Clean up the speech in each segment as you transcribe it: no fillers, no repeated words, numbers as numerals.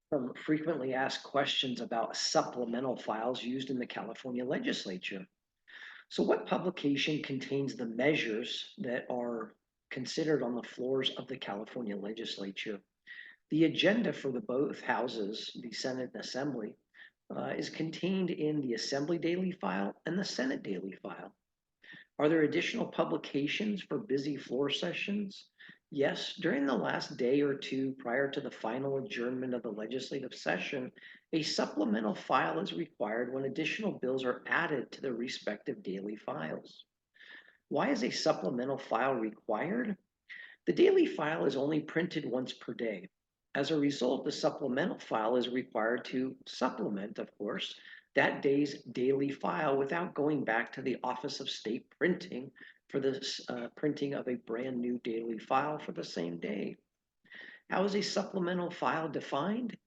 From frequently asked questions about supplemental files used in the California Legislature. So, what publication contains the measures that are considered on the floors of the California Legislature? The agenda for the both houses, the Senate and Assembly, is contained in the Assembly Daily File and the Senate Daily File. Are there additional publications for busy floor sessions? Yes, during the last day or two prior to the final adjournment of the legislative session, a supplemental file is required when additional bills are added to the respective daily files. Why is a supplemental file required? The daily file is only printed once per day. As a result, the supplemental file is required to supplement, of course, that day's daily file without going back to the Office of State Printing for the printing of a brand new daily file for the same day. How is a supplemental file defined?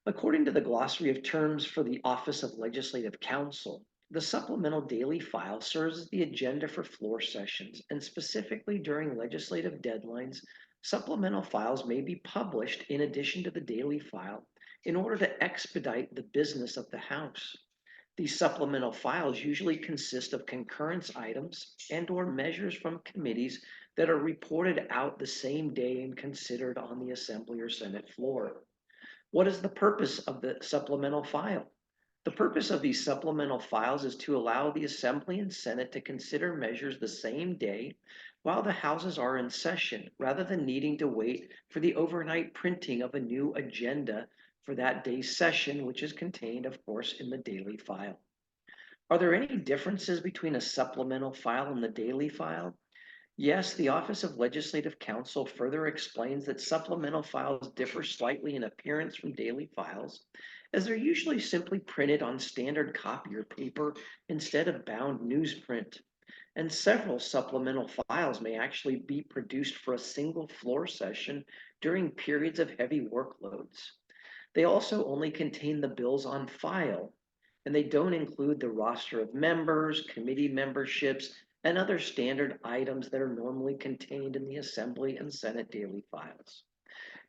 According to the glossary of terms for the Office of Legislative Counsel, the supplemental daily file serves as the agenda for floor sessions, and specifically during legislative deadlines, supplemental files may be published in addition to the daily file in order to expedite the business of the House. These supplemental files usually consist of concurrence items and/or measures from committees that are reported out the same day and considered on the Assembly or Senate floor. What is the purpose of the supplemental file? The purpose of these supplemental files is to allow the Assembly and Senate to consider measures the same day while the Houses are in session, rather than needing to wait for the overnight printing of a new agenda for that day's session, which is contained, of course, in the daily file. Are there any differences between a supplemental file and the daily file? Yes, the Office of Legislative Counsel further explains that supplemental files differ slightly in appearance from daily files, as they're usually simply printed on standard copier paper instead of bound newsprint. And several supplemental files may actually be produced for a single floor session during periods of heavy workloads. They also only contain the bills on file, and they don't include the roster of members, committee memberships, and other standard items that are normally contained in the Assembly and Senate daily files.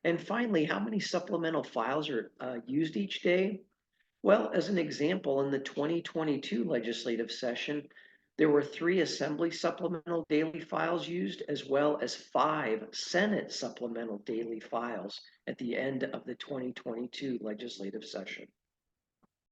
And finally, how many supplemental files are used each day? Well, as an example, in the 2022 legislative session, there were 3 Assembly supplemental daily files used, as well as 5 Senate supplemental daily files at the end of the 2022 legislative session.